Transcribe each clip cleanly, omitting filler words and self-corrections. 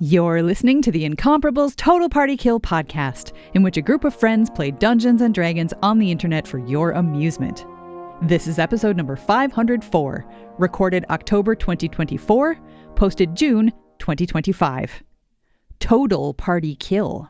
You're listening to the Incomparables Total Party Kill podcast, in which a group of friends play Dungeons and Dragons on the internet for your amusement. This is episode number 504, recorded October 2024, posted June 2025. Total Party Kill.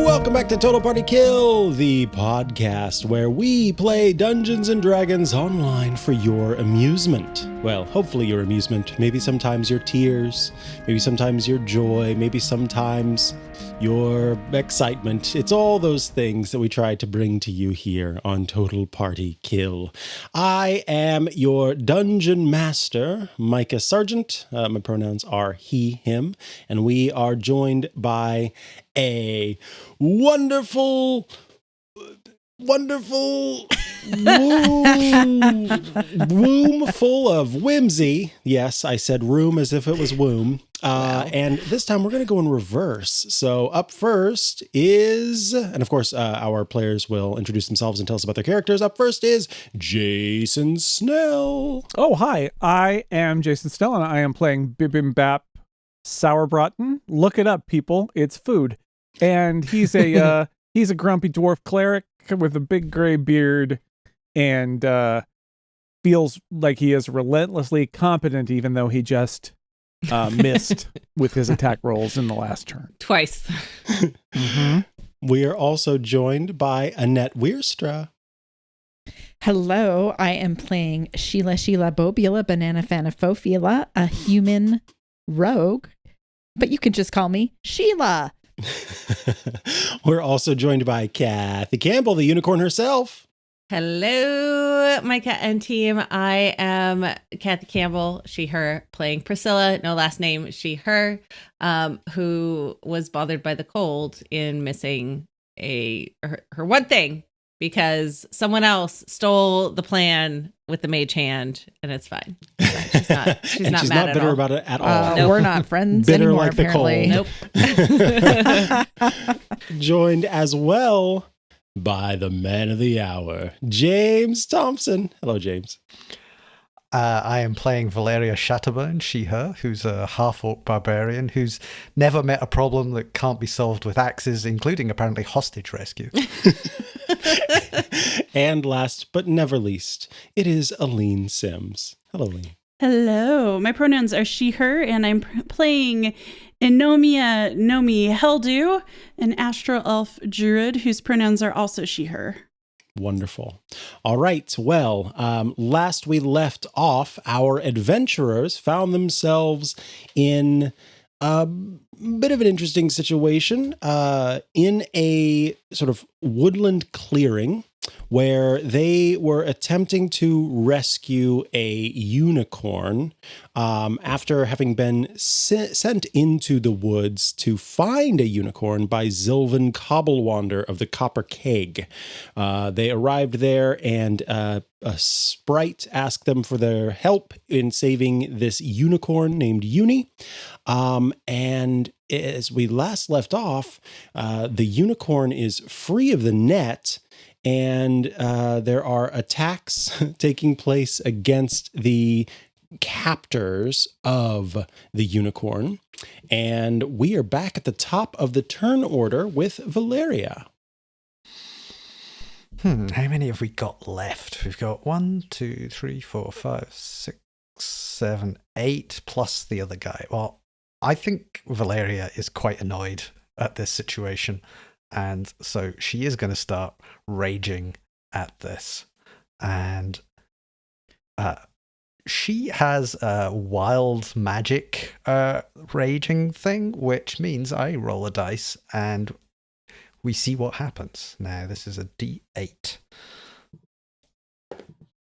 Welcome back to Total Party Kill, the podcast where we play Dungeons and Dragons online for your amusement. Well, hopefully your amusement, maybe sometimes your tears, maybe sometimes your joy, maybe sometimes your excitement. It's all those things that we try to bring to you here on Total Party Kill. I am your dungeon master, Micah Sargent. My pronouns are he, him, and we are joined by a wonderful womb full of whimsy. Yes, I said room as if it was womb. And this time we're going to go in reverse. So up first is, and of course our players will introduce themselves and tell us about their characters. Up first is Jason Snell. Oh, hi. I am Jason Snell, and I am playing Bibimbap Sauerbraten. Look it up, people. It's food. And he's a he's a grumpy dwarf cleric with a big gray beard and feels like he is relentlessly competent, even though he just missed with his attack rolls in the last turn. Twice. Mm-hmm. We are also joined by Annette Wierstra. Hello, I am playing Sheila Bobula Banana Fanafofila, a human rogue, but you can just call me Sheila. We're also joined by Kathy Campbell, the unicorn herself. Hello, my cat and team. I am Kathy Campbell, she, her, playing Priscilla, no last name, she, her, who was bothered by the cold in missing her one thing because someone else stole the plan with the mage hand, and it's fine. She's not she's mad not bitter all. about it at all. Nope. We're not friends bitter anymore, like apparently. the cold. Nope. Joined as well by the man of the hour, James Thompson. Hello, James. I am playing Valeria Shatterburn, she, her, who's a half-orc barbarian who's never met a problem that can't be solved with axes, including apparently hostage rescue. And last but never least, it is Aline Sims. Hello, Aline. Hello, my pronouns are she, her, and I'm playing Enomia Nomi Heldu, an astral elf druid whose pronouns are also she, her. Wonderful. All right. Well, last we left off, our adventurers found themselves in a bit of an interesting situation in a sort of woodland clearing where they were attempting to rescue a unicorn after having been sent into the woods to find a unicorn by Zylvan Cobblewander of the Copper Keg. They arrived there and a sprite asked them for their help in saving this unicorn named Uni. And as we last left off, the unicorn is free of the net, and there are attacks taking place against the captors of the unicorn. And we are back at the top of the turn order with Valeria. How many have we got left? We've got 1, 2, 3, 4, 5, 6, 7, 8, plus the other guy. Well, I think Valeria is quite annoyed at this situation, and so she is going to start raging at this. And she has a wild magic raging thing, which means I roll a dice and we see what happens. Now, this is a D8.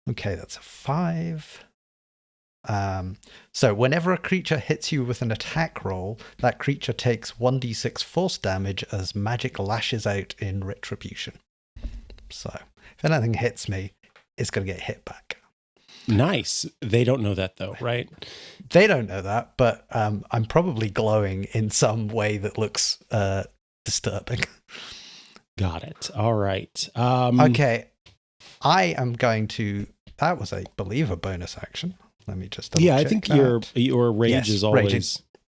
Okay, that's a 5. So whenever a creature hits you with an attack roll, that creature takes 1d6 force damage as magic lashes out in retribution. So if anything hits me, it's going to get hit back. Nice. They don't know that though, right? They don't know that, but I'm probably glowing in some way that looks disturbing. Got it. All right. Okay. I am going to... That was, I believe, a bonus action. Let me just double Yeah, I check think that. your rage Yes, is always... raging.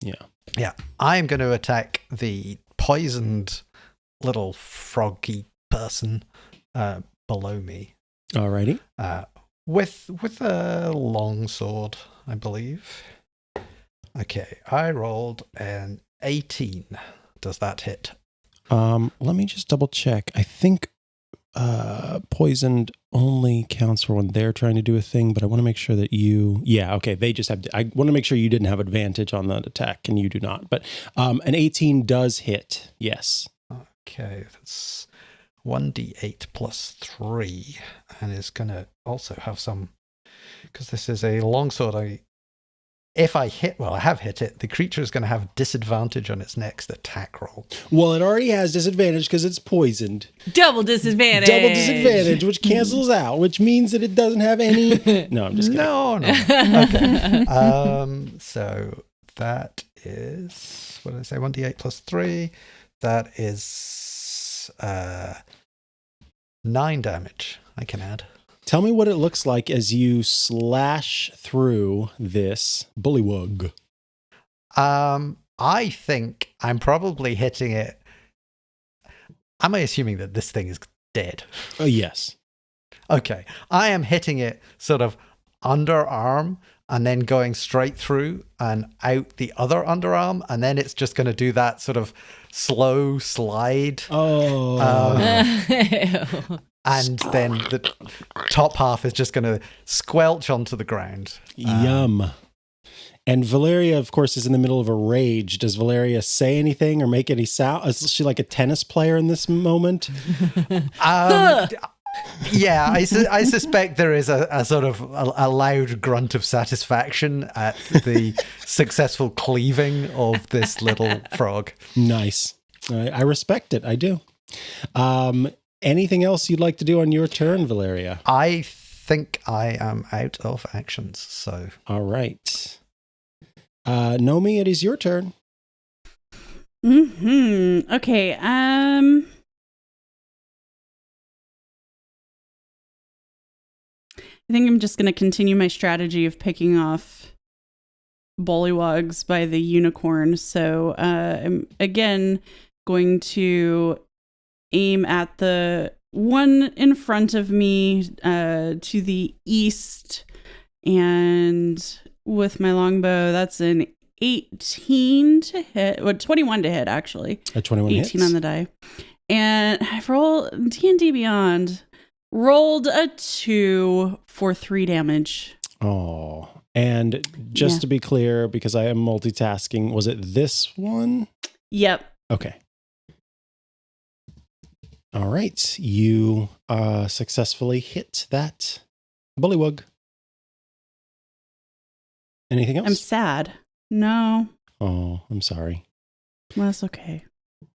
Yeah. Yeah. I am going to attack the poisoned little froggy person below me. Alrighty. With a long sword, I believe. Okay, I rolled an 18. Does that hit? Let me just double check. I think poisoned only counts for when they're trying to do a thing, but I want to make sure that you... Yeah, okay, they just have... I want to make sure you didn't have advantage on that attack, and you do not. But an 18 does hit, yes. Okay, that's 1d8 plus 3, and it's going to also have some... Because this is a longsword, if I hit... Well, I have hit it. The creature is going to have disadvantage on its next attack roll. Well, it already has disadvantage because it's poisoned. Double disadvantage. Double disadvantage, which cancels out, which means that it doesn't have any... No, I'm just kidding. No. Okay. So that is... What did I say? 1d8 plus 3. That is 9 damage I can add. Tell me what it looks like as you slash through this bullywug. I think I'm probably hitting it. Am I assuming that this thing is dead? Oh, yes. Okay. I am hitting it sort of underarm and then going straight through and out the other underarm. And then it's just going to do that sort of slow slide. Oh. And then the top half is just going to squelch onto the ground. Yum. And Valeria, of course, is in the middle of a rage. Does Valeria say anything or make any sound? Is she like a tennis player in this moment? Yeah, I suspect there is a sort of a loud grunt of satisfaction at the successful cleaving of this little frog. Nice. I respect it. I do. Anything else you'd like to do on your turn, Valeria? I think I am out of actions, so... All right. Nomi, it is your turn. Okay. I think I'm just going to continue my strategy of picking off bullywugs by the unicorn. So I'm again going to aim at the one in front of me to the east, and with my longbow, that's an 18 to hit, or 21 to hit, actually. A 21 18 hits. on the die. And I've rolled D&D Beyond, rolled a 2 for 3 damage. Oh, and just to be clear, because I am multitasking, was it this one? Yep. Okay. All right. You successfully hit that bullywug. Anything else? I'm sad. No. Oh, I'm sorry. Well, that's okay.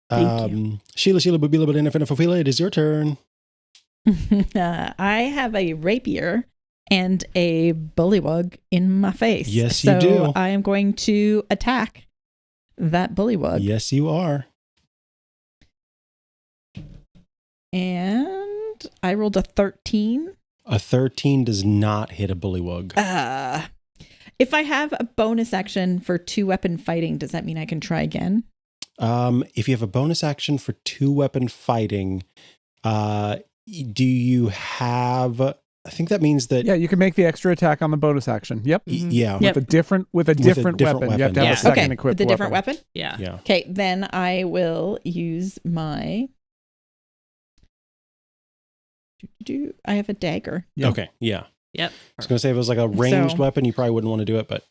Thank you. Sheila, Bubila, Banana, Fofila, it is your turn. I have a rapier and a bullywug in my face. Yes, you do. So I am going to attack that bullywug. Yes, you are. And I rolled a 13. A 13 does not hit a bullywug. If I have a bonus action for 2-weapon fighting, does that mean I can try again? If you have a bonus action for 2-weapon fighting, do you have... I think that means that... Yeah, you can make the extra attack on the bonus action. Yep. Yeah. With a different weapon. You have to have a second equipped with a different weapon? Yeah. Okay, then I will use my... I have a dagger. Yep. Okay, yeah. Yep. I was going to say if it was like a ranged weapon, you probably wouldn't want to do it, but...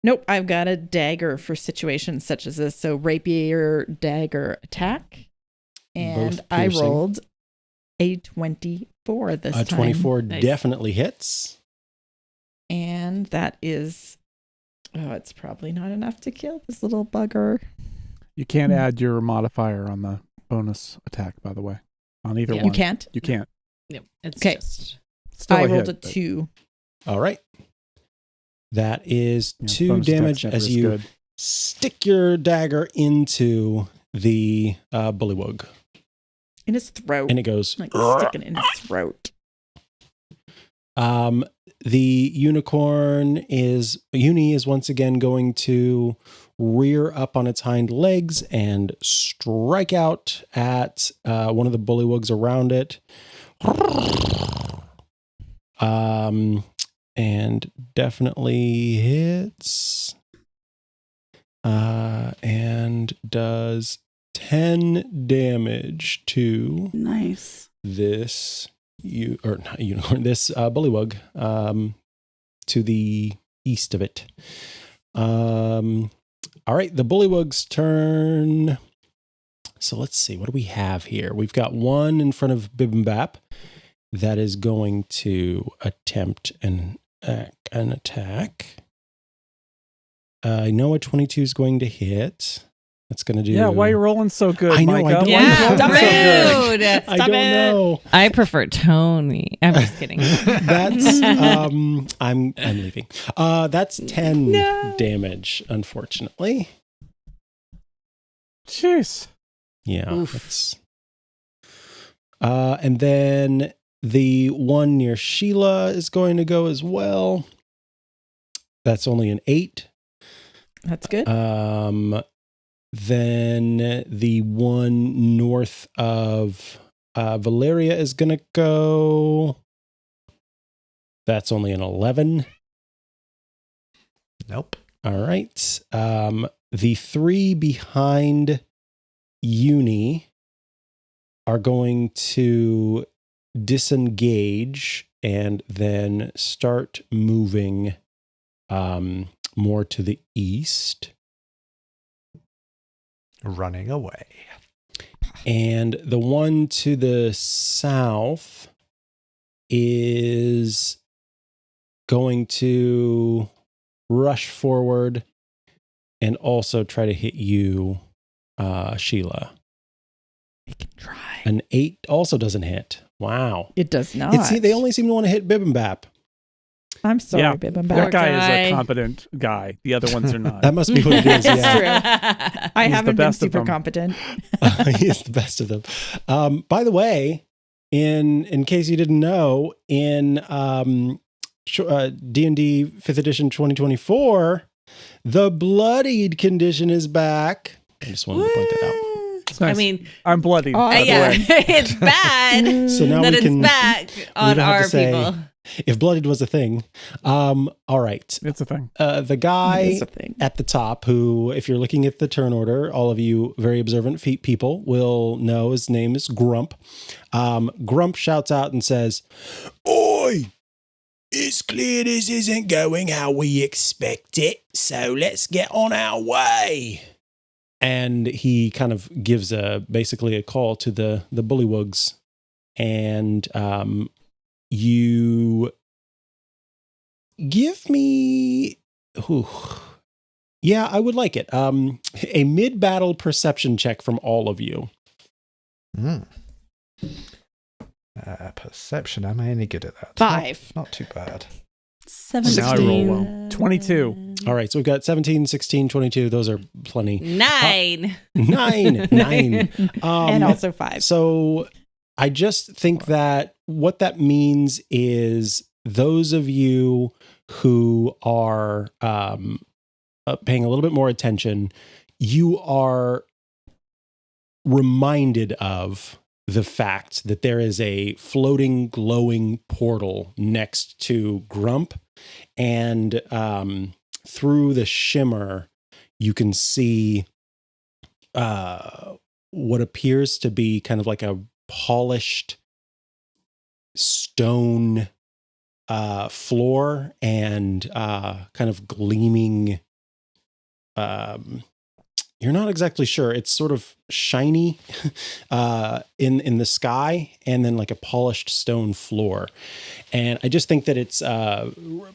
Nope, I've got a dagger for situations such as this. So rapier, dagger, attack. And I rolled a 24 this time. 24 definitely hits. And that is... Oh, it's probably not enough to kill this little bugger. You can't add your modifier on the bonus attack, by the way. On either one. You can't? You can't. Yep. It's okay. just... Still I rolled hit, a 2. All right. That is 2 damage as you stick your dagger into the bullywug. In his throat. and it goes. Like sticking it in his throat. The Uni is once again going to rear up on its hind legs and strike out at one of the bullywugs around it. And definitely hits. And does 10 damage to Nice. this not unicorn, this bullywug to the east of it. All right, the bullywug's turn. So let's see, what do we have here? We've got one in front of Bibimbap that is going to attempt an attack. I know a 22 is going to hit. That's going to do. Yeah, why are you rolling so good, I know, Micah? I don't Why are you Yeah, rolling stop so good? rude. I don't know. I prefer Tony. I'm just kidding. That's I'm leaving. That's 10 damage, unfortunately. Jeez. Yeah. It's, and then the one near Sheila is going to go as well. That's only an 8. That's good. Then the one north of Valeria is going to go. That's only an 11. Nope. All right. The 3 behind Uni are going to disengage and then start moving more to the east. Running away. And the one to the south is going to rush forward and also try to hit you, Sheila. I can try. An 8 also doesn't hit. Wow. It does not. They only seem to want to hit Bibimbap. I'm sorry, Yeah. Bibimbap. That guy guy. is a competent guy. The other ones are not. That must be what it is. It's Yeah. true. I He's the haven't been best of super them. competent. He is the best of them. By the way, in case you didn't know, in D&D 5th edition 2024, the bloodied condition is back. I just wanted to point that out. It's nice. I mean, I'm bloodied. Oh, by the yeah, way. it's bad So now that we it's can back on don't have to our say- people. If bloodied was a thing. All right. It's a thing. The guy It's a thing. at the top, who, if you're looking at the turn order, all of you very observant people will know his name is Grump. Grump shouts out and says, "Oi! It's clear this isn't going how we expect it, so let's get on our way." And he kind of gives basically a call to the bullywugs, and you give me. Yeah, I would like it. A mid-battle perception check from all of you. Perception. Am I any good at that? 5. Not too bad. 17. Now I roll well. 22. All right, so we've got 17, 16, 22. Those are plenty. 9. 9. And also 5. So I just think that what that means is those of you who are paying a little bit more attention, you are reminded of the fact that there is a floating, glowing portal next to Grump, and through the shimmer, you can see what appears to be kind of like a polished stone floor and kind of gleaming. You're not exactly sure. It's sort of shiny in the sky, and then like a polished stone floor. And I just think that it's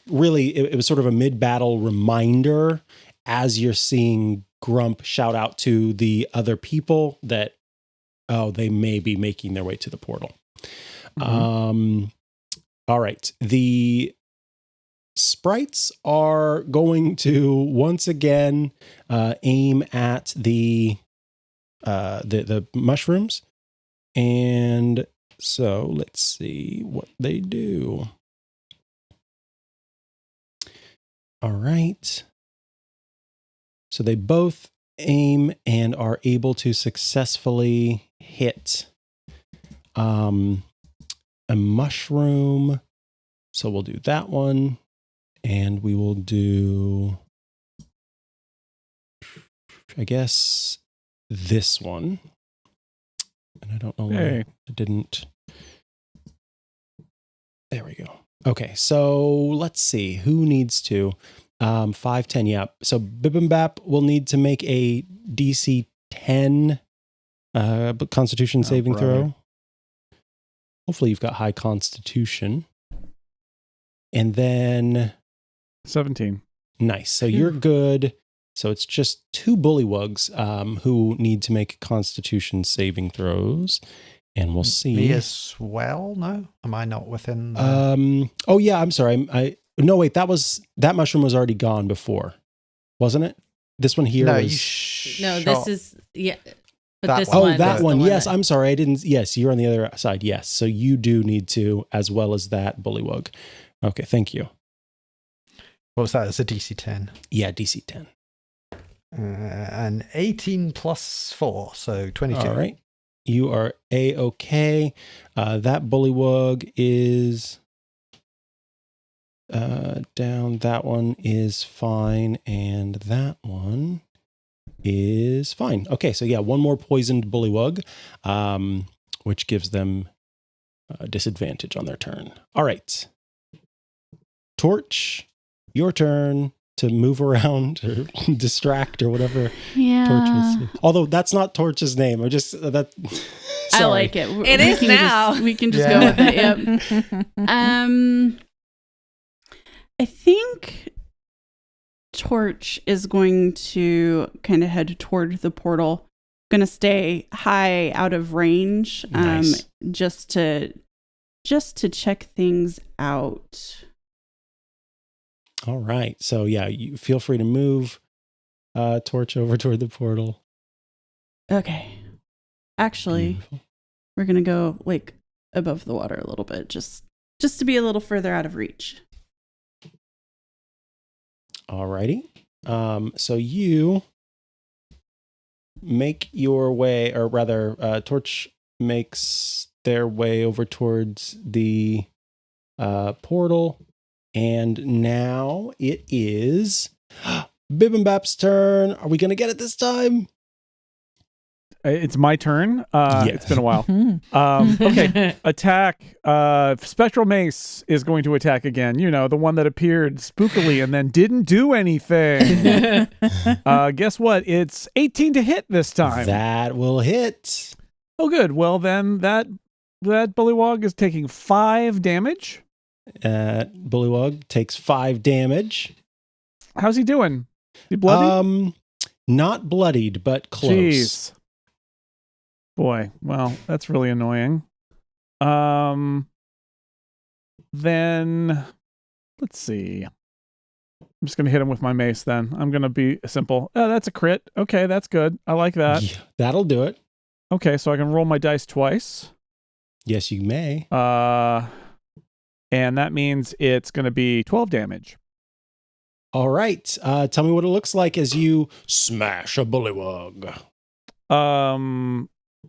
really, it was sort of a mid-battle reminder as you're seeing Grump shout out to the other people that, oh, they may be making their way to the portal. Mm-hmm. All right. The sprites are going to once again aim at the mushrooms. And so let's see what they do. All right. So they both aim and are able to successfully hit a mushroom. So we'll do that one. And we will do, I guess, this one. And I don't know why I didn't. There we go. Okay, so let's see. Who needs to? 5, 10, yeah. So Bibimbap will need to make a DC 10 Constitution saving throw. Hopefully you've got high Constitution. And then 17. Nice. So you're good. So it's just 2 bullywugs who need to make Constitution saving throws. And we'll see. Me as well? No? Am I not within Oh yeah, I'm sorry. No, wait, that mushroom was already gone before. Wasn't it? This one here was this is but that this one. one. Oh, that is the one. Yes, that- I'm sorry. I didn't. Yes, you're on the other side. Yes. So you do need to, as well as that bullywug. Okay, thank you. What was that? It's a DC 10. Yeah, DC 10. And 18 plus 4, so 22. All right. You are A-okay. That bullywug is down. That one is fine. And that one is fine. Okay, so yeah, one more poisoned bullywug, which gives them a disadvantage on their turn. All right. Torch, your turn to move around or distract or whatever. Yeah. Torch was. Although that's not Torch's name. I'm just that. I Sorry. like it. It is now. We can just go with it. Yep. I think Torch is going to kind of head toward the portal. Going to stay high out of range. Nice. Just to check things out. All right. So yeah, you feel free to move Torch over toward the portal. Okay. Actually, Beautiful. we're going to go like above the water a little bit, just to be a little further out of reach. All righty. So you make your way, or rather, Torch makes their way over towards the portal. And now it is Bibimbap's turn. Are we going to get it this time? It's my turn. Yes. It's been a while. Okay, attack. Spectral Mace is going to attack again. You know, the one that appeared spookily and then didn't do anything. Guess what? It's 18 to hit this time. That will hit. Oh, good. Well, then that bullywog is taking 5 damage. Bullywug takes 5 damage. How's he doing? He bloody? Not bloodied, but close. Jeez. Boy, well, that's really annoying. Then let's see. I'm just gonna hit him with my mace. Then I'm gonna be simple. Oh, that's a crit. Okay, that's good. I like that. Yeah, that'll do it. Okay, so I can roll my dice twice. Yes, you may. And that means it's gonna be 12 damage. All right. Tell me what it looks like as you smash a bullywug.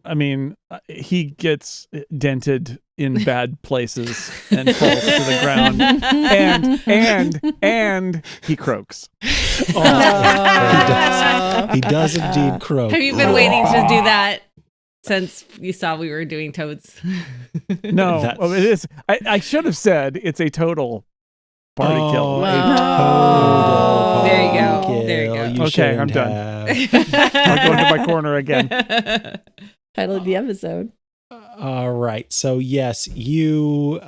I mean, he gets dented in bad places and falls to the ground, and he croaks. Oh, he does indeed croak. Have you been waiting to do that since you saw we were doing toads? No, That's- it is. I should have said it's a total party kill. Total There you go. party There you kill. go. Okay, I'm shouldn't done. have. I'll go into my corner again. Title of the episode. All right. So yes, you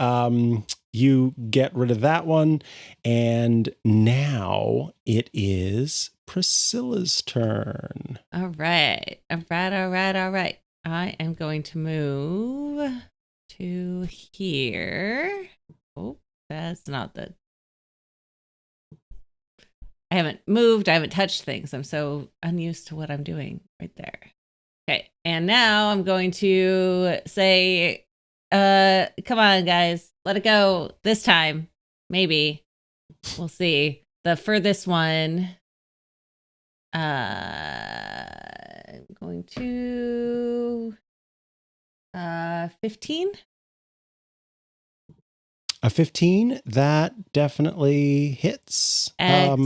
get rid of that one, and now it is Priscilla's turn. All right. I am going to move to here. Oh, that's not the... I haven't moved. I haven't touched things. I'm so unused to what I'm doing right there. Okay, and now I'm going to say, come on, guys, let it go this time. Maybe. We'll see. The furthest one, I'm going to 15. A 15, that definitely hits a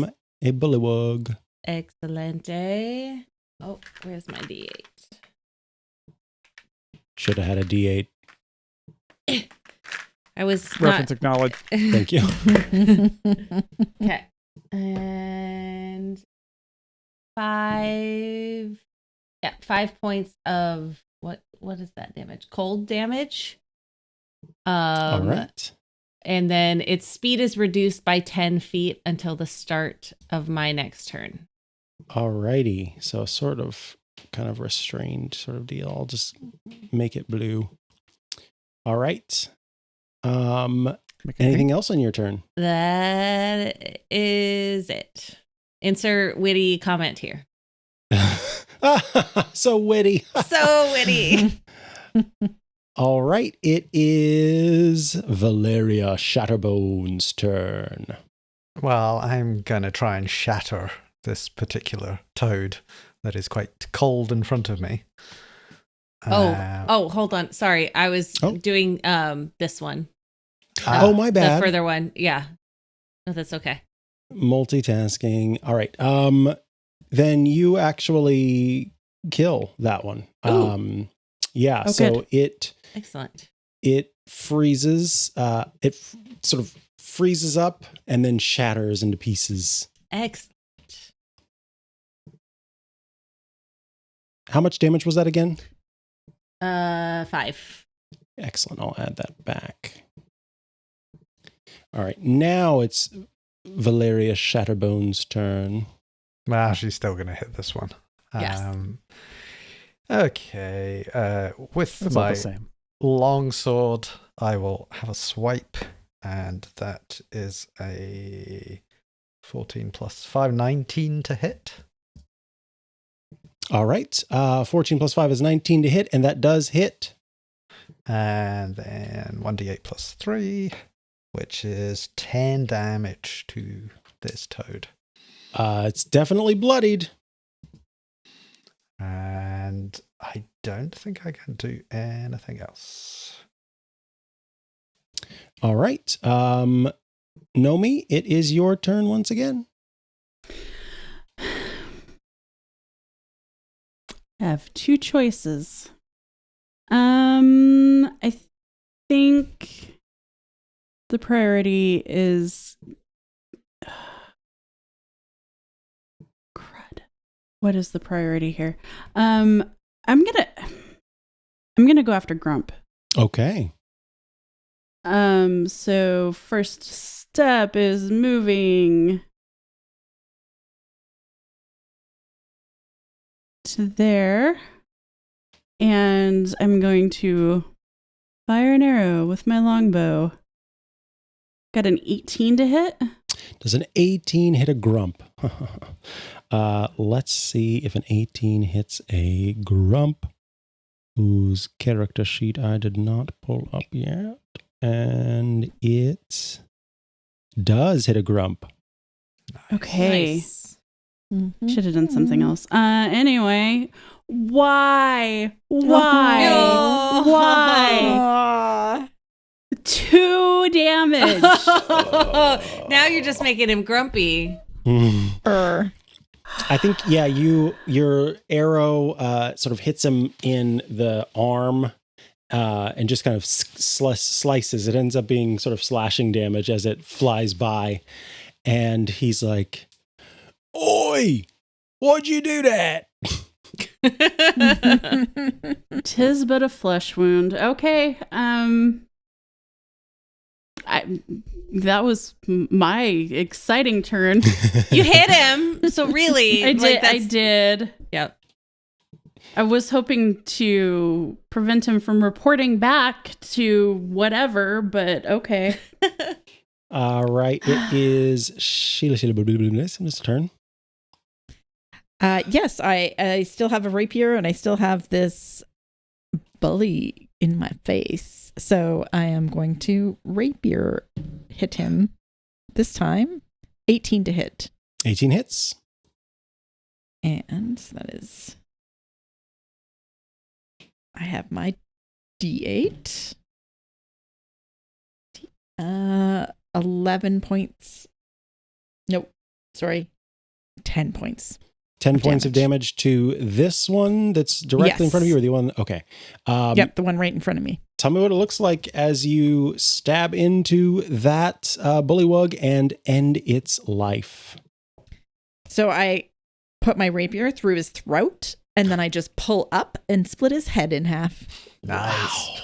bullywug. Excellente. Oh, where's my D8? Should have had a D8. I was Reference not. acknowledged. Thank you. Okay. And 5. Yeah, 5 points of what is that damage? Cold damage. All right. And then its speed is reduced by 10 feet until the start of my next turn. All righty. So sort of kind of restrained sort of deal. I'll just make it blue. All right. Anything else on your turn? That is it. Insert witty comment here. So witty. So witty. All right. It is Valeria Shatterbone's turn. Well, I'm going to try and shatter this particular toad that is quite cold in front of me. Hold on. Sorry. I was doing this one. My bad. The further one. Yeah. No, that's okay. Multitasking. All right. Then you actually kill that one. Yeah. Oh, so good. Excellent. It freezes. Sort of freezes up and then shatters into pieces. Excellent. How much damage was that again? 5. Excellent. I'll add that back. All right. Now it's Valeria Shatterbone's turn. Well, she's still going to hit this one. Yes. Okay. With It's all my the same. long sword, I will have a swipe, and that is a 14 plus 5, 19 to hit. All right. 14 plus 5 is 19 to hit, and that does hit. And then 1d8 plus 3, which is 10 damage to this toad. It's definitely bloodied. And I don't think I can do anything else. All right. Nomi, it is your turn once again. I have 2 choices. I think the priority is crud. What is the priority here? I'm gonna go after Grump. Okay. So first step is moving to there, and I'm going to fire an arrow with my longbow. Got an 18 to hit. Does an 18 hit a grump? Let's see if an 18 hits a grump, whose character sheet I did not pull up yet. And it does hit a grump. Okay. Nice. Should have done something else. Anyway, why? No. Why? 2 damage. Now you're just making him grumpy. I think, yeah, your arrow sort of hits him in the arm and just kind of slices. It ends up being sort of slashing damage as it flies by. And he's like, "Oi, why'd you do that?" 'Tis but a flesh wound. Okay. That was my exciting turn. You hit him, so really, I did. like, I did. Yep. I was hoping to prevent him from reporting back to whatever, but okay. All right, it is Sheila's turn. Yes, I still have a rapier and I still have this bully in my face. So I am going to rapier hit him this time. 18 to hit. 18 hits. And that is... I have my D8. 11 points. Nope. Sorry. 10 points. 10 points of damage to this one that's directly in front of you, or the one? Okay. Yep, the one right in front of me. Tell me what it looks like as you stab into that bullywug and end its life. So I put my rapier through his throat, and then I just pull up and split his head in half. Nice. Wow.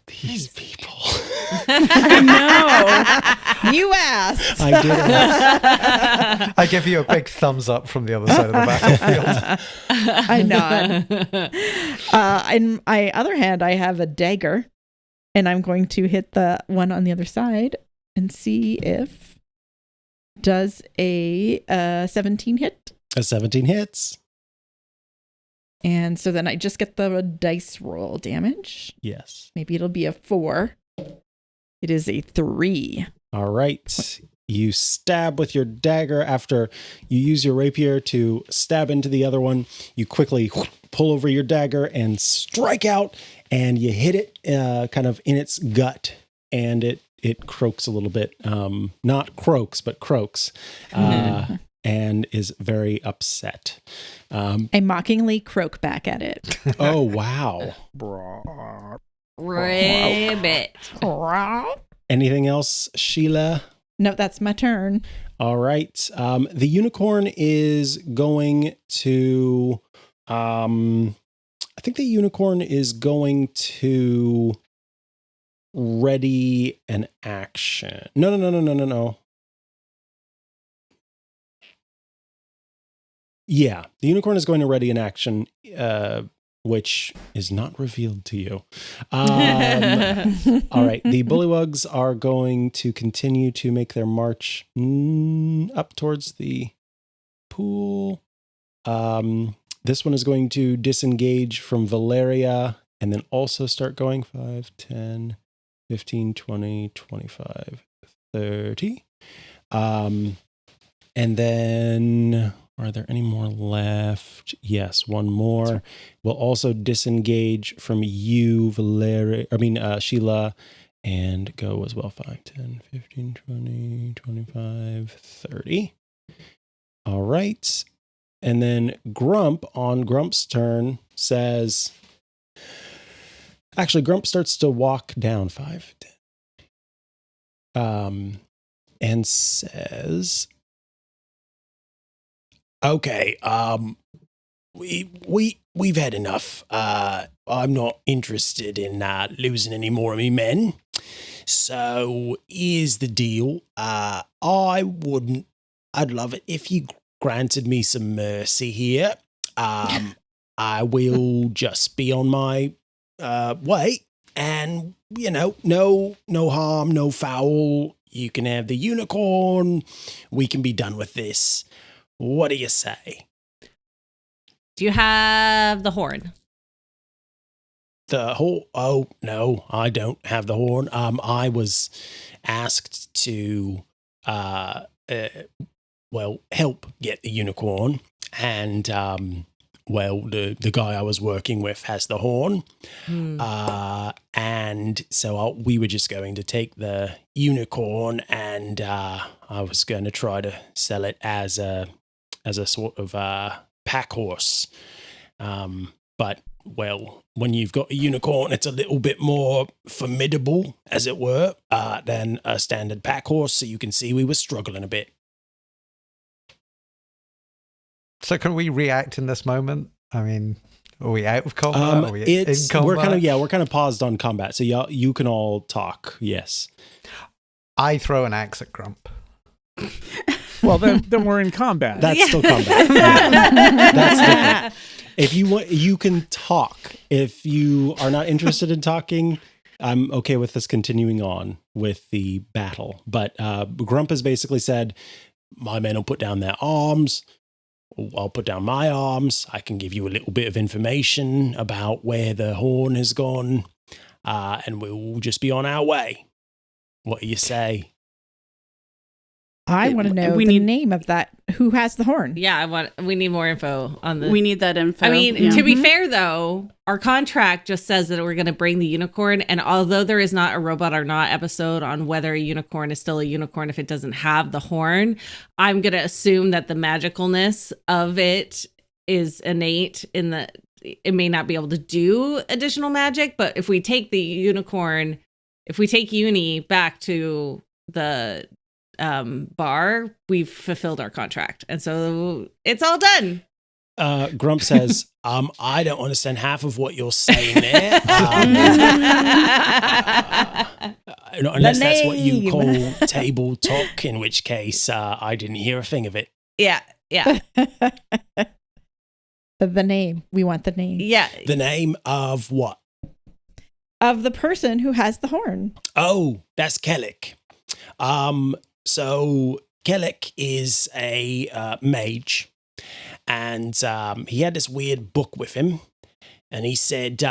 These people. I know. You asked. I did ask. I give you a big thumbs up from the other side of the battlefield. I nod. In my other hand, I have a dagger, and I'm going to hit the one on the other side and see if does a 17 hit. A 17 hits. And so then I just get the dice roll damage. Yes. Maybe it'll be a 4. It is a 3. All right. You stab with your dagger after you use your rapier to stab into the other one. You quickly pull over your dagger and strike out, and you hit it kind of in its gut, and it croaks a little bit. Not croaks, but croaks. And is very upset. I mockingly croak back at it. Oh, wow. Ribbit. Anything else, Sheila? No, that's my turn. All right. The unicorn is going to... I think the unicorn is going to ready an action. No. Yeah, the unicorn is going to ready an action, which is not revealed to you. All right, the bullywugs are going to continue to make their march up towards the pool. This one is going to disengage from Valeria and then also start going 5, 10, 15, 20, 25, 30. And then... Are there any more left? Yes, one more. We'll also disengage from you, Sheila, and go as well. 5, 10, 15, 20, 25, 30. All right. And then Grump, on Grump's turn, says... Actually, Grump starts to walk down 5, 10. And says... Okay, we've had enough. I'm not interested in losing any more of me men. So here's the deal. I'd love it if you granted me some mercy here. I will just be on my way, and no harm, no foul. You can have the unicorn. We can be done with this. What do you say? Do you have the horn? The whole... Oh, no, I don't have the horn. I was asked to, help get the unicorn. And, the guy I was working with has the horn. And so we were just going to take the unicorn, and I was going to try to sell it as a sort of pack horse. But, when you've got a unicorn, it's a little bit more formidable, as it were, than a standard pack horse. So you can see we were struggling a bit. So can we react in this moment? I mean, are we out of combat? Are we in combat? We're kind of paused on combat. So you can all talk. Yes. I throw an axe at Grump. Well, then we're in combat. That's still combat. That's different. If you want, you can talk. If you are not interested in talking, I'm okay with us continuing on with the battle. But Grump has basically said, my men will put down their arms. I'll put down my arms. I can give you a little bit of information about where the horn has gone, and we'll just be on our way. What do you say? I want to know the name of that. Who has the horn? Yeah, we need more info on the. We need that info. I mean, to be fair though, our contract just says that we're going to bring the unicorn, and although there is not a robot or not episode on whether a unicorn is still a unicorn if it doesn't have the horn, I'm going to assume that the magicalness of it is innate in the. It may not be able to do additional magic, but if we take the unicorn, if we take Uni back to the bar, we've fulfilled our contract, and so it's all done. Grump says, I don't understand half of what you're saying there. Unless that's what you call table talk, in which case I didn't hear a thing of it. Yeah. The name. We want the name. Yeah. The name of what? Of the person who has the horn. Oh, that's Kellic. So Kellic is a mage, and he had this weird book with him, and he said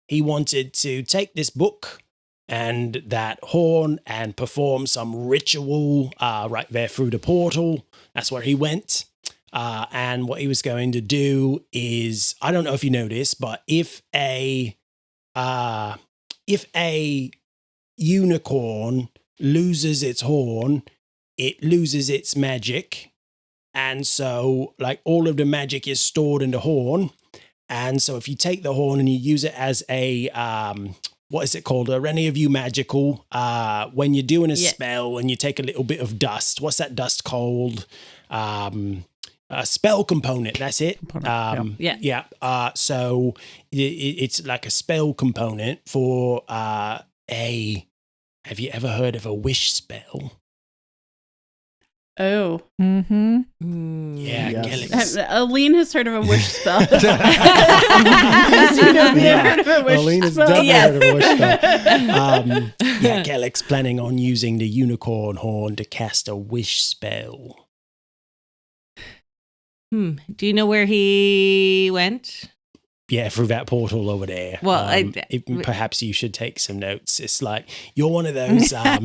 he wanted to take this book and that horn and perform some ritual right there through the portal. That's where he went. And what he was going to do is, I don't know if you know this, but if a unicorn loses its horn, it loses its magic. And so, like, all of the magic is stored in the horn. And so if you take the horn and you use it as a, what is it called? Are any of you magical? When you're doing a spell and you take a little bit of dust, what's that dust called? A spell component, that's it. So it's like a spell component for have you ever heard of a wish spell? Oh. Mm-hmm. Yeah, Yes. Aline has heard of a wish spell. Heard of a wish Aline has spell? definitely heard of a wish spell. Kellic's planning on using the unicorn horn to cast a wish spell. Do you know where he went? Yeah, through that portal over there. Well, perhaps you should take some notes. It's like you're one of those. If I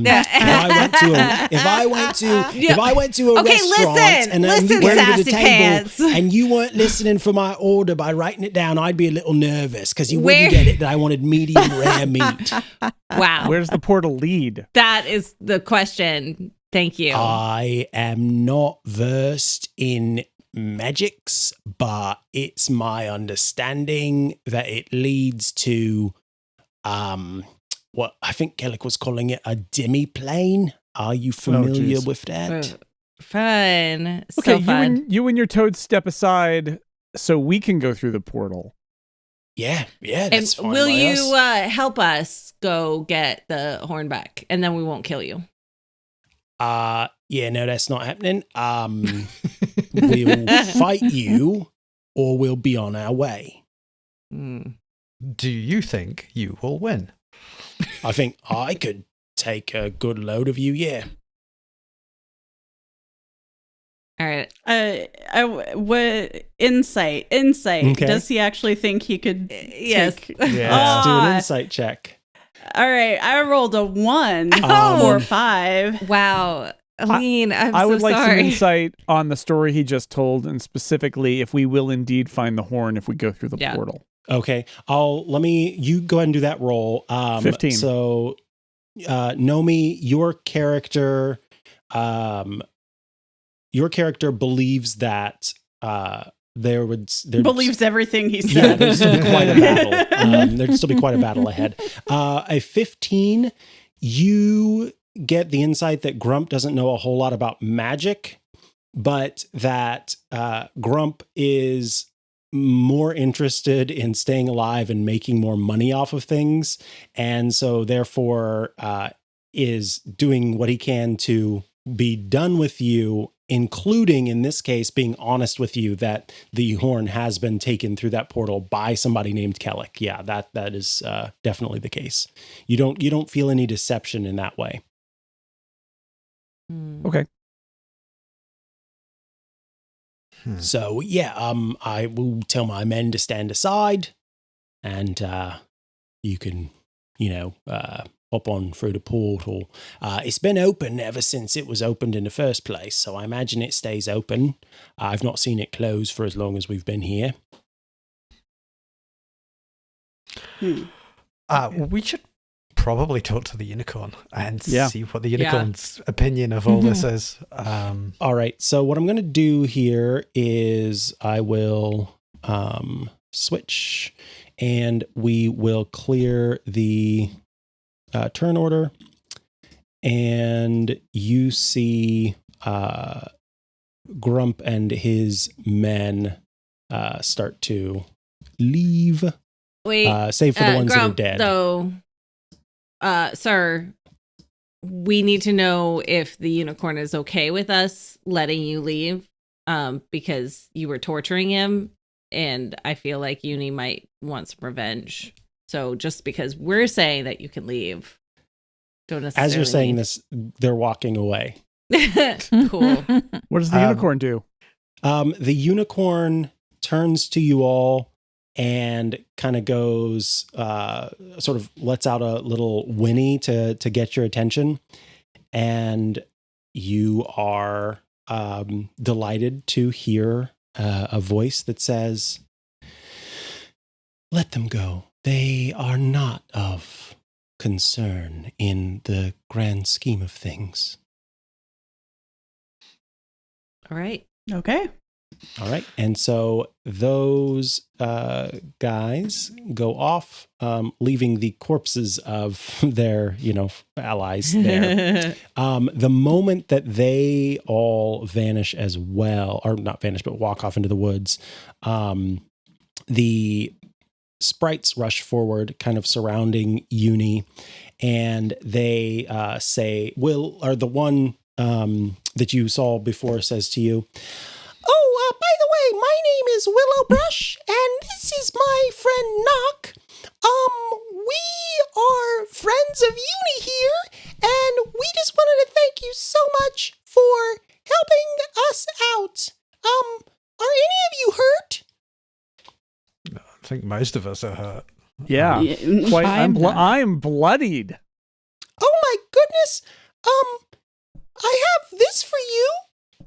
went to a restaurant and then you went to the table and you weren't listening for my order by writing it down, I'd be a little nervous because you wouldn't get it that I wanted medium rare meat. Wow. Where's the portal lead? That is the question. Thank you. I am not versed in magics, but it's my understanding that it leads to what I think Kellic was calling it, a demi-plane. Are you familiar with that? Fun. Okay, So fun. you and your toad step aside so we can go through the portal. Yeah, And that's fine. will by you us. help us go get the horn back, and then we won't kill you? Yeah, no, that's not happening. We'll fight you, or we'll be on our way. Do you think you will win? I think I could take a good load of you, yeah. All right. What insight? Okay. Does he actually think he could? Yes. take- Yeah, let's do an insight check. All right. I rolled a 1 for 5. Wow. Aline, I'm I so would like some sorry. insight on the story he just told, and specifically if we will indeed find the horn if we go through the portal. Okay, you go ahead and do that roll. 15. So, Nomi, your character believes that Believes everything he yeah, said. there'd still be quite a battle. There'd still be quite a battle ahead. A 15, you get the insight that Grump doesn't know a whole lot about magic, but that Grump is more interested in staying alive and making more money off of things, and so therefore is doing what he can to be done with you, including in this case being honest with you that the horn has been taken through that portal by somebody named Kellic. Yeah, that is definitely the case. You don't feel any deception in that way. Okay. So yeah, I will tell my men to stand aside, and you can, hop on through the portal. It's been open ever since it was opened in the first place, so I imagine it stays open. I've not seen it close for as long as we've been here. We should probably talk to the unicorn and Yeah. see what the unicorn's opinion of all this is. All right, so what I'm going to do here is I will switch, and we will clear the turn order, and you see Grump and his men start to leave. Wait, save for the ones Grump, that are dead. Though, sir, we need to know if the unicorn is okay with us letting you leave, because you were torturing him, and I feel like Uni might want some revenge. So just because we're saying that you can leave, don't necessarily. As you're saying this, they're walking away. Cool. What does the unicorn do? The unicorn turns to you all and kind of goes, sort of lets out a little whinny to get your attention. And you are delighted to hear a voice that says, "Let them go. They are not of concern in the grand scheme of things." All right. Okay. All right. And so those guys go off, leaving the corpses of their, allies there. The moment that they all vanish as well, or not vanish, but walk off into the woods, the sprites rush forward, kind of surrounding Uni, and they say, the one that you saw before says to you, "Oh, by the way, my name is Willowbrush, and this is my friend Knock. We are friends of Uni here, and we just wanted to thank you so much for helping us out. Are any of you hurt?" I think most of us are hurt. Yeah. Quite, I'm bloodied. "Oh my goodness. I have this for you."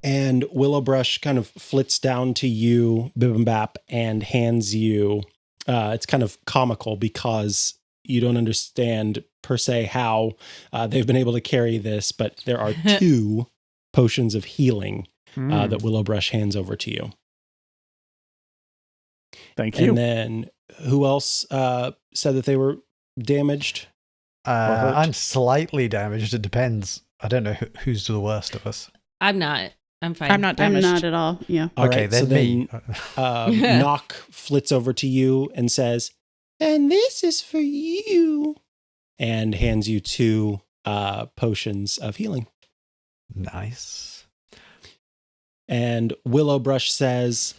And Willowbrush kind of flits down to you, Bibimbap, and hands you, it's kind of comical because you don't understand per se how they've been able to carry this, but there are 2 potions of healing that Willowbrush hands over to you. Thank you. And then who else said that they were damaged? I'm slightly damaged. It depends. I don't know who's the worst of us. I'm not. I'm fine. I'm not I'm damaged. not at all. Yeah. All Okay, right, then so me. then Knock flits over to you and says, "And this is for you," and hands you 2 potions of healing. Nice. And Willowbrush says,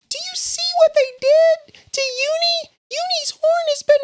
"Do you see what they did to Uni? Uni's horn has been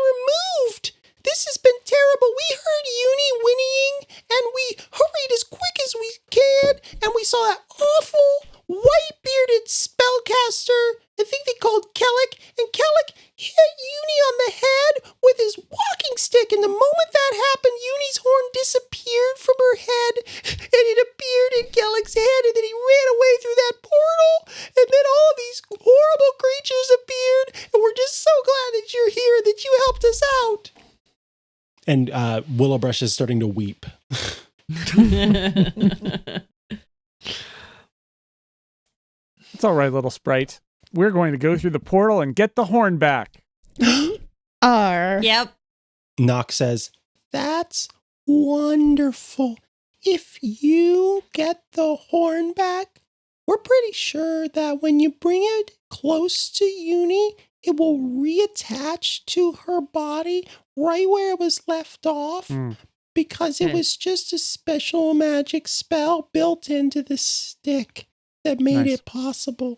removed. This has been terrible. We heard Uni whinnying, and we hurried as quick as we can, and we saw that awful white-bearded spellcaster, I think they called Kellic, and Kellic hit Uni on the head with his walking stick, and the moment that happened, Uni's horn disappeared from her head, and it appeared in Kellic's head, and then he ran away through that portal, and then all of these horrible creatures appeared, and we're just so glad that you're here, that you helped us out." And Willowbrush is starting to weep. It's all right, little sprite. We're going to go through the portal and get the horn back. Yep. Knock says, "That's wonderful. If you get the horn back, we're pretty sure that when you bring it close to Uni, it will reattach to her body right where it was left off, because it was just a special magic spell built into the stick that made it possible."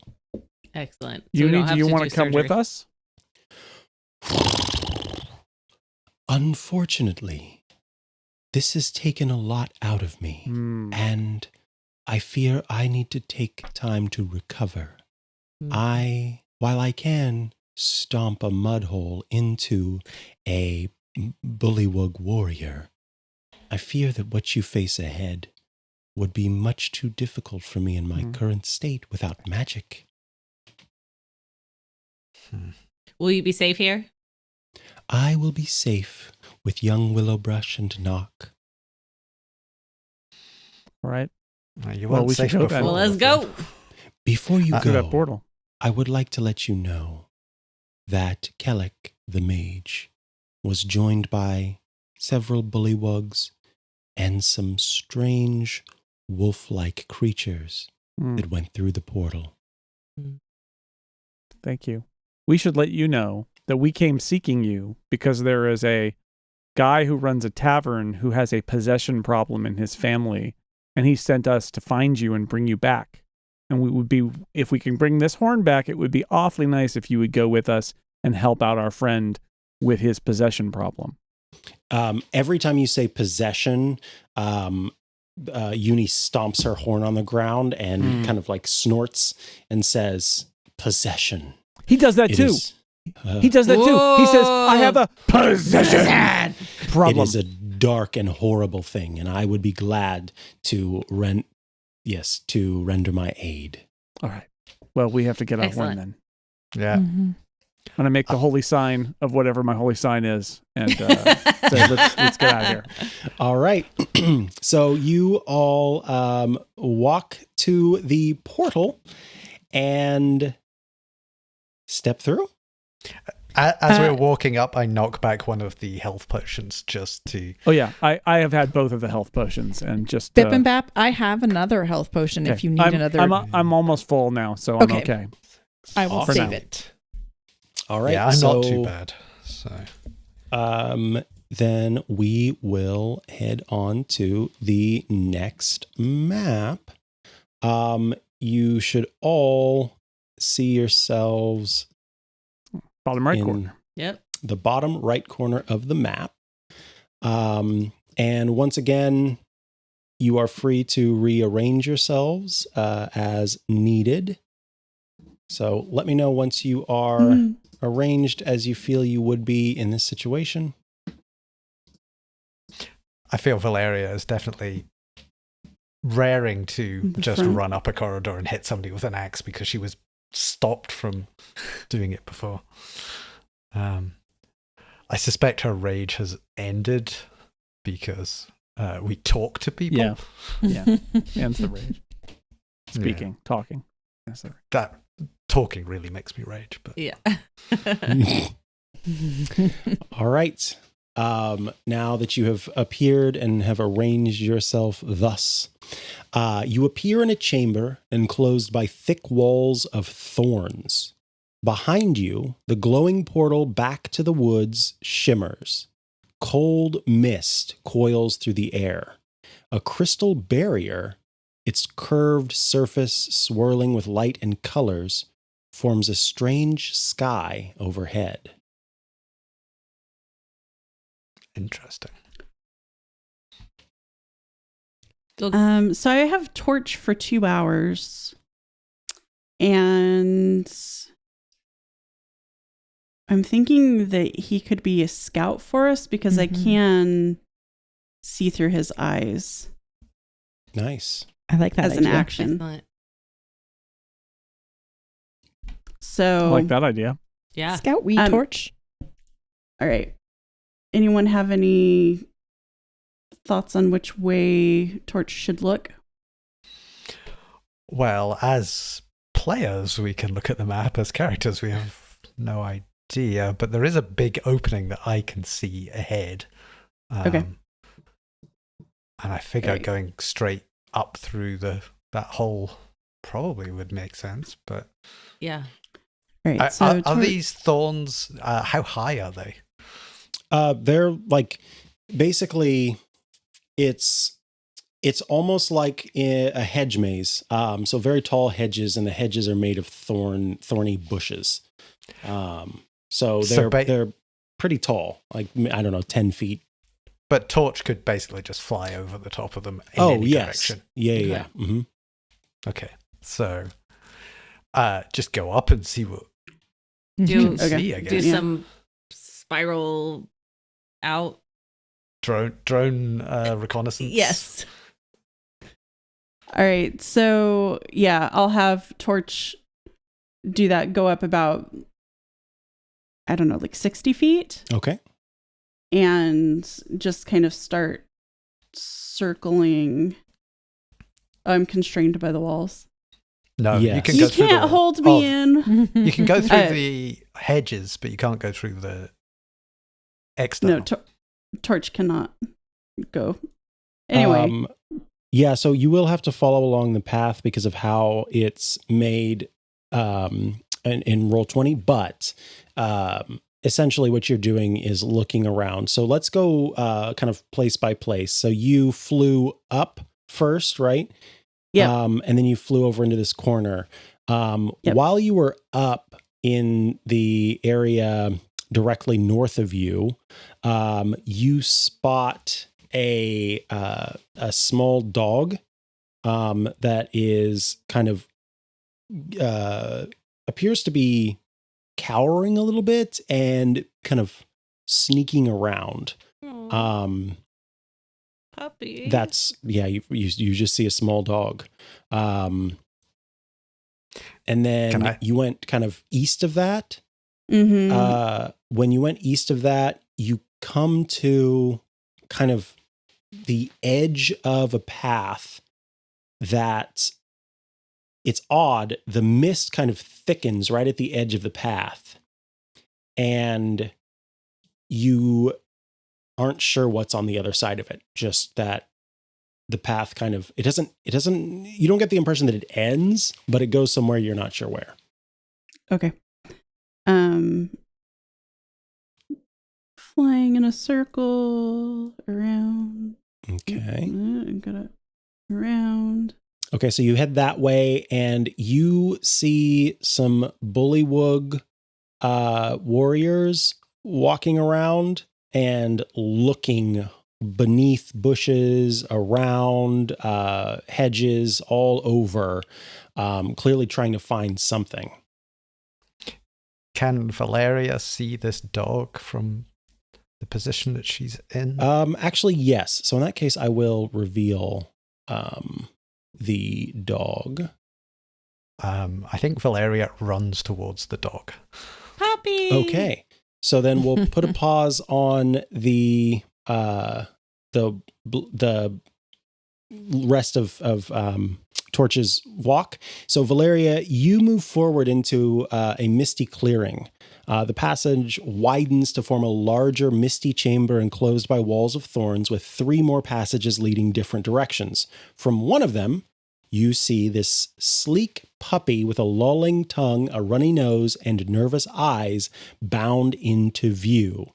Excellent. So Uni, do you want to come with us? "Unfortunately, this has taken a lot out of me, and I fear I need to take time to recover. Mm. While I can stomp a mud hole into a bullywug warrior, I fear that what you face ahead would be much too difficult for me in my current state without magic. Will you be safe here? I will be safe with young Willowbrush and Knock. All right. You Well, weren't we should safe go before. then. Well, let's go. Before you Through that go, portal. I would like to let you know that Kellic the mage was joined by several bullywugs and some strange wolf-like creatures that went through the portal. Thank you. We should let you know that we came seeking you because there is a guy who runs a tavern who has a possession problem in his family, and he sent us to find you and bring you back. And we would be, if we can bring this horn back, it would be awfully nice if you would go with us and help out our friend with his possession problem. Every time you say possession, Uni stomps her horn on the ground and kind of like snorts and says, "Possession." He does that It too. is, He does that too. He says, "I have a possession problem." It is a dark and horrible thing, and I would be glad to render my aid. All right. Well, we have to get our horn then. Yeah. Mm-hmm. I'm going to make the holy sign of whatever my holy sign is and say, let's get out of here. All right. So you all walk to the portal and step through. As we're walking up, I knock back one of the health potions just to... Oh, yeah. I have had both of the health potions and just... Bip and Bap, I have another health potion if you need another. I'm almost full now, so I'm okay. I will Awesome. save it. All right. Yeah, I'm not too bad. So, then we will head on to the next map. You should all see yourselves bottom right in corner. Yep. the bottom right corner of the map. And once again, you are free to rearrange yourselves as needed. So let me know once you are arranged as you feel you would be in this situation. I feel Valeria is definitely raring to just run up a corridor and hit somebody with an axe because she was stopped from doing it before. I suspect her rage has ended because we talk to people. Yeah. Ends the rage. Speaking, talking. That's the rage. That talking really makes me rage. But Yeah. All right. Now that you have appeared and have arranged yourself thus, you appear in a chamber enclosed by thick walls of thorns. Behind you, the glowing portal back to the woods shimmers. Cold mist coils through the air. A crystal barrier, its curved surface swirling with light and colors, forms a strange sky overhead. interesting. So I have torch for 2 hours, and I'm thinking that he could be a scout for us because I can see through his eyes. Nice. I like that as idea. an action. Excellent. So I like that idea. Yeah. Scout weed torch. All right. Anyone have any thoughts on which way torch should look? Well, as players, we can look at the map. As characters, we have no idea. But there is a big opening that I can see ahead. Okay. And I figure going straight up through that hole probably would make sense. But Yeah. All right. So are these thorns? How high are they? They're like basically it's almost like a hedge maze. So very tall hedges, and the hedges are made of thorny bushes. So they're pretty tall, like I don't know, 10 feet. But torch could basically just fly over the top of them in any direction. Yeah. Mm-hmm. Okay, so just go up and see what Do, you can see, I do guess. some spiral out. Drone reconnaissance. Yes. All right. So, yeah, I'll have Torch do that, go up about, I don't know, like 60 feet. Okay. And just kind of start circling. I'm constrained by the walls. No, Yes. you can You go through can't the hold me in. You can go through Uh, the hedges, but you can't go through the external. No, Torch cannot go. Anyway. Yeah, so you will have to follow along the path because of how it's made in Roll20, but essentially what you're doing is looking around. So let's go kind of place by place. So you flew up first, right? Yeah. And then you flew over into this corner. Yep. While you were up in the area directly north of you, you spot a small dog that is kind of appears to be cowering a little bit and kind of sneaking around. Puppy. You just see a small dog. And then you went kind of east of that. Mm-hmm. When you went east of that, you come to kind of the edge of a path that it's odd. The mist kind of thickens right at the edge of the path, and you aren't sure what's on the other side of it. Just that the path kind of, you don't get the impression that it ends, but it goes somewhere you're not sure where. Okay. Flying in a circle around. Okay. Got it around. Okay, so you head that way and you see some bullywug warriors walking around and looking beneath bushes, around hedges, all over, clearly trying to find something. Can Valeria see this dog from the position that she's in? Actually, yes. So in that case, I will reveal the dog. I think Valeria runs towards the dog. Puppy. Okay. So then we'll put a pause on the rest of Torch's walk. So Valeria, you move forward into a misty clearing. The passage widens to form a larger misty chamber enclosed by walls of thorns with 3 more passages leading different directions. From one of them, you see this sleek puppy with a lolling tongue, a runny nose, and nervous eyes bound into view.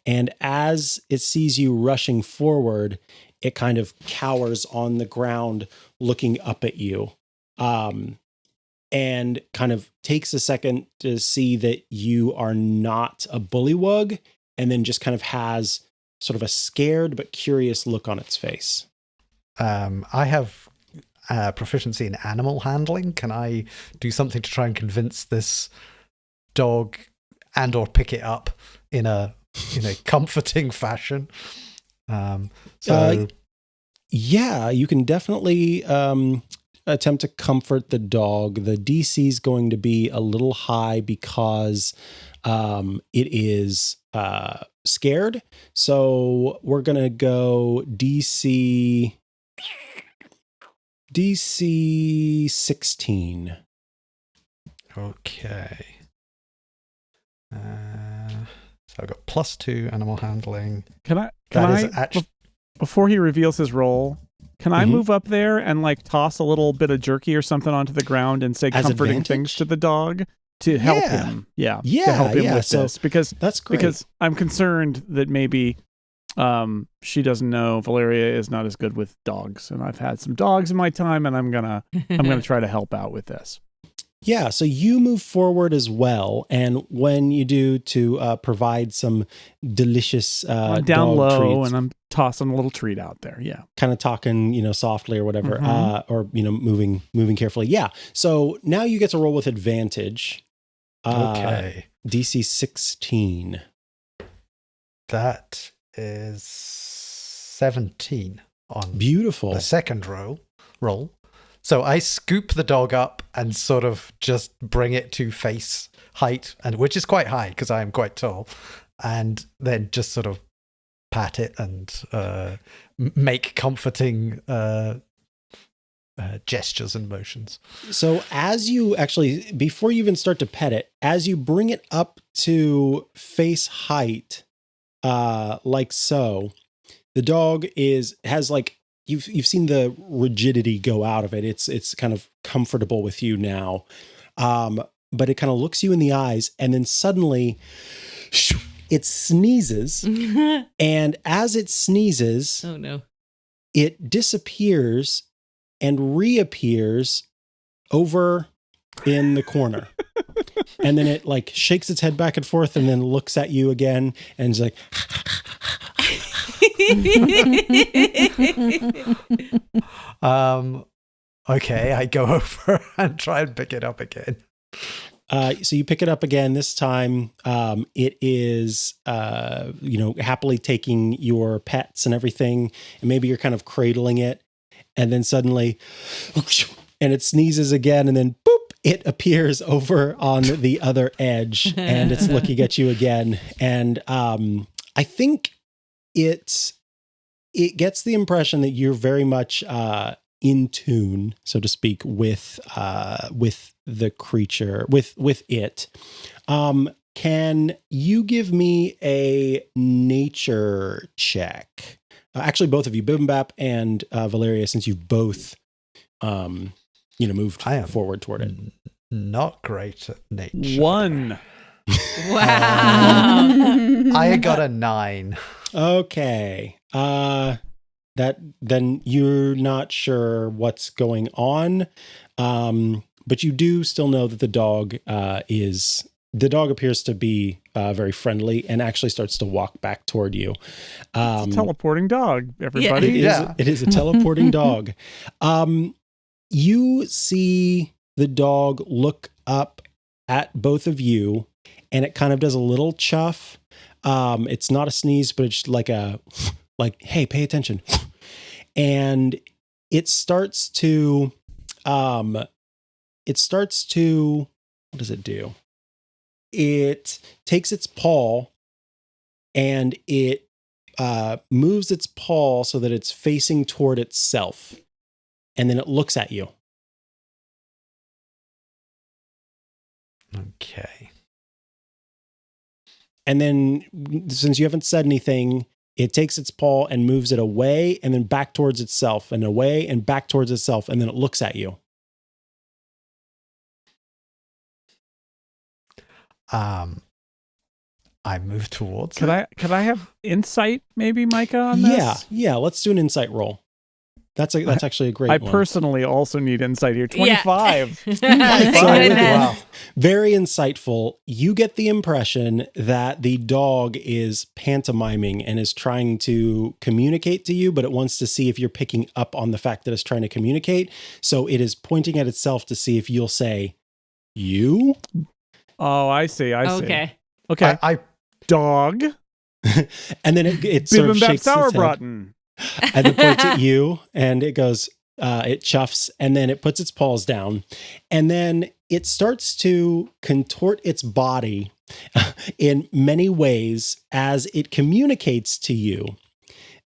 And as it sees you rushing forward, it kind of cowers on the ground looking up at you. And kind of takes a second to see that you are not a bullywug, and then just kind of has sort of a scared but curious look on its face. I have proficiency in animal handling. Can I do something to try and convince this dog and or pick it up in a comforting fashion? Yeah, you can definitely attempt to comfort the dog. The DC is going to be a little high because it is scared. So we're going to go DC 16. Okay. So I've got +2 animal handling. Before he reveals his role, can I Mhm. move up there and like toss a little bit of jerky or something onto the ground and say As comforting advantage? things to the dog to help Yeah. him? Yeah. Yeah, To help him yeah, with so this because That's great. because I'm concerned that maybe she doesn't know Valeria is not as good with dogs, and I've had some dogs in my time, and I'm gonna try to help out with this. Yeah, so you move forward as well, and when you do, to provide some delicious I'm down dog low treats, and I'm tossing a little treat out there. Yeah. kind of talking, softly or whatever, Mhm. or moving carefully. Yeah. So now you get to roll with advantage. Okay. DC 16. That is 17 on Beautiful. the second roll. So I scoop the dog up and sort of just bring it to face height, and which is quite high because I am quite tall, and then just sort of pat it and make comforting gestures and motions. So as you actually, before you even start to pet it, as you bring it up to face height, like so, the dog has like, you've seen the rigidity go out of it. It's kind of comfortable with you now. But it kind of looks you in the eyes, and then suddenly it sneezes. And as it sneezes, Oh no. it disappears and reappears over in the corner. And then it like shakes its head back and forth and then looks at you again and is like, Okay, I go over and try and pick it up again. so you pick it up again. This time, it is, happily taking your pets and everything. And maybe you're kind of cradling it. And then suddenly, and it sneezes again. And then boop, it appears over on the other edge. And it's looking at you again. And I think it gets the impression that you're very much in tune, so to speak, with the creature, with it. Can you give me a nature check? Actually, both of you, Bibimbap and Valeria, since you've both, moved forward toward it. Not great at nature. 1. Wow. I got a 9. Okay. Then you're not sure what's going on. But you do still know that the dog appears to be very friendly and actually starts to walk back toward you. It's a teleporting dog, everybody. It is a teleporting dog. You see the dog look up at both of you, and it kind of does a little chuff. It's not a sneeze, but it's like hey, pay attention. And it starts to, what does it do? It takes its paw and it moves its paw so that it's facing toward itself. And then it looks at you. Okay. And then, since you haven't said anything, it takes its paw and moves it away and then back towards itself and away and back towards itself. And then it looks at you. I move towards Could I have insight, maybe, Micah, on this? Yeah. Let's do an insight roll. That's actually a great I one. personally also need insight here. 25. Wow. Very insightful. You get the impression that the dog is pantomiming and is trying to communicate to you, but it wants to see if you're picking up on the fact that it's trying to communicate. So it is pointing at itself to see if you'll say, you? Oh, I see. Okay. Okay. I Dog. And then it sort of Bibimbap shakes its head. Sauerbraten. And then points at you, and it goes, it chuffs, and then it puts its paws down, and then it starts to contort its body in many ways as it communicates to you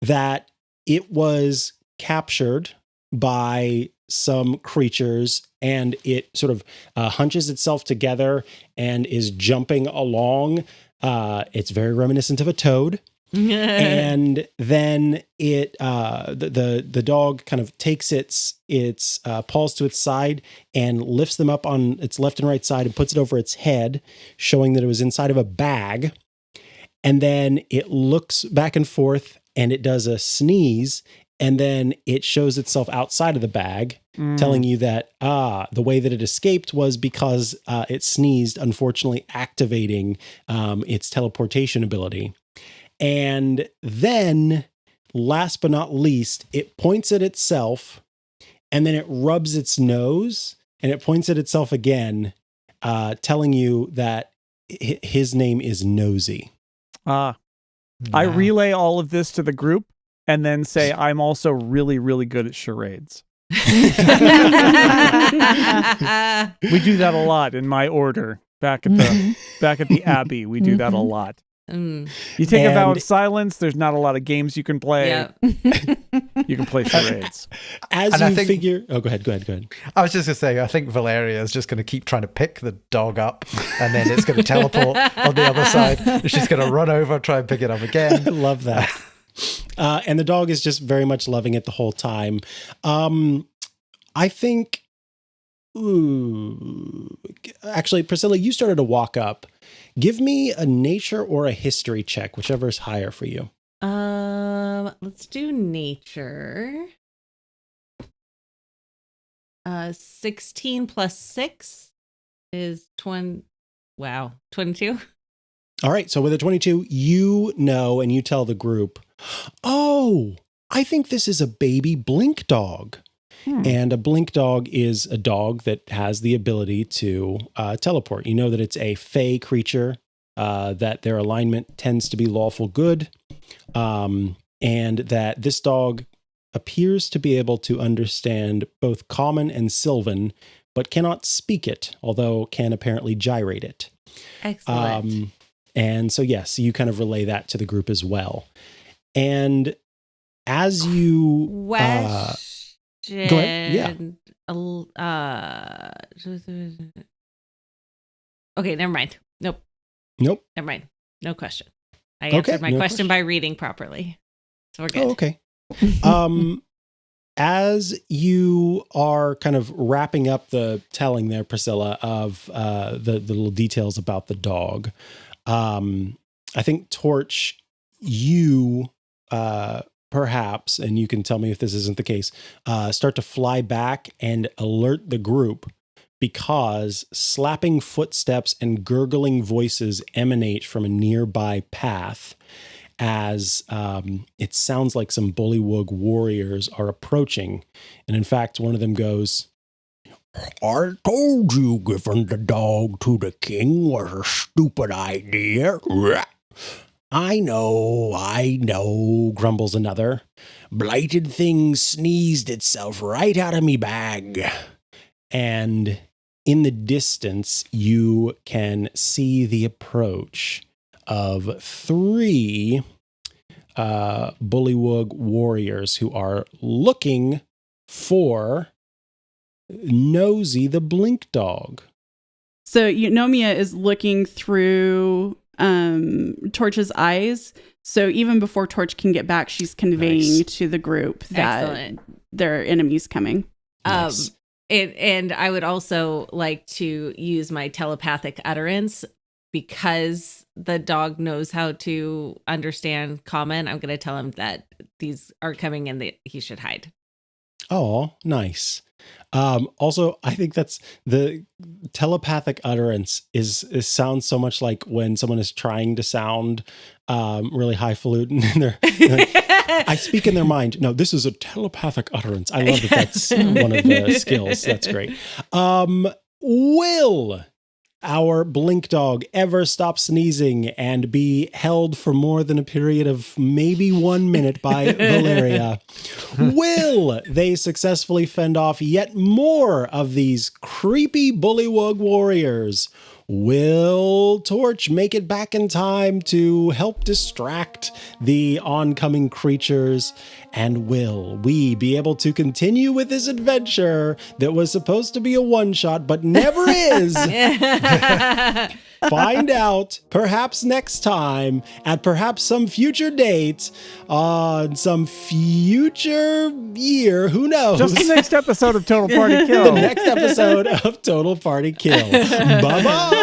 that it was captured by some creatures, and it sort of hunches itself together and is jumping along. It's very reminiscent of a toad. And then it the dog kind of takes its paws to its side and lifts them up on its left and right side and puts it over its head, showing that it was inside of a bag. And then it looks back and forth and it does a sneeze, And then it shows itself outside of the bag, telling you that, the way that it escaped was because it sneezed, unfortunately activating its teleportation ability. And then, last but not least, it points at itself, and then it rubs its nose, and it points at itself again, telling you that his name is Nosy. I relay all of this to the group and then say I'm also really, really good at charades. We do that a lot in my order. Back at the Abbey, we do that a lot. You take a vow of silence, there's not a lot of games you can play. Yeah. You can play charades. Figure... Oh, go ahead. I was just going to say, I think Valeria is just going to keep trying to pick the dog up, and then it's going to teleport on the other side. And she's going to run over, try and pick it up again. I love that. And the dog is just very much loving it the whole time. I think... Actually, Priscilla, you started to walk up. Give me a nature or a history check, whichever is higher for you. Let's do nature. 16 plus 6 is 20. Wow, 22. All right, so with a 22, you know, and you tell the group, oh, I think this is a baby blink dog. And a blink dog is a dog that has the ability to teleport. You know that it's a fey creature, that their alignment tends to be lawful good, and that this dog appears to be able to understand both common and Sylvan, but cannot speak it, although can apparently gyrate it. Excellent. And so, yes, you kind of relay that to the group as well. And as you... Go ahead. Yeah. Okay, never mind. Nope. Nope. Never mind. No question. I answered my question by reading properly. So we're good. Oh, okay. As you are kind of wrapping up the telling there, Priscilla, of the little details about the dog, I think, Torch, you perhaps, and you can tell me if this isn't the case, start to fly back and alert the group because slapping footsteps and gurgling voices emanate from a nearby path as it sounds like some Bullywug warriors are approaching. And in fact, one of them goes, I told you giving the dog to the king was a stupid idea. I know, grumbles another. Blighted thing sneezed itself right out of me bag. And in the distance, you can see the approach of 3 Bullywug warriors who are looking for Nosy the blink dog. So Eunomia is looking through Torch's eyes. So even before Torch can get back, she's conveying to the group that there are enemies coming. Nice. And I would also like to use my telepathic utterance because the dog knows how to understand common. I'm going to tell him that these are coming and that he should hide. Oh, nice. Also, I think that's the telepathic utterance sounds so much like when someone is trying to sound really highfalutin and they're like, I speak in their mind. No, this is a telepathic utterance. I love that that's one of the skills. That's great. Will our blink dog ever stop sneezing and be held for more than a period of maybe 1 minute by Valeria? Will they successfully fend off yet more of these creepy Bullywug warriors? Will Torch make it back in time to help distract the oncoming creatures? And will we be able to continue with this adventure that was supposed to be a one-shot but never is? Find out perhaps next time at perhaps some future date on some future year. Who knows? Just the next episode of Total Party Kill. The next episode of Total Party Kill. Bye-bye.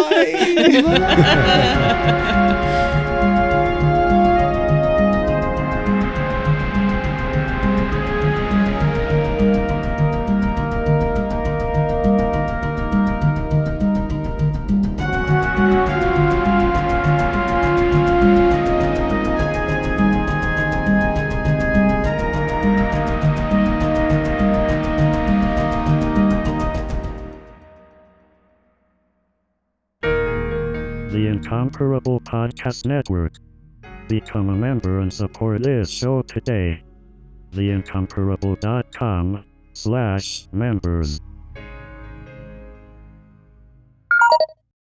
the Incomparable Podcast Network. Become a member and support this show today. theincomparable.com/members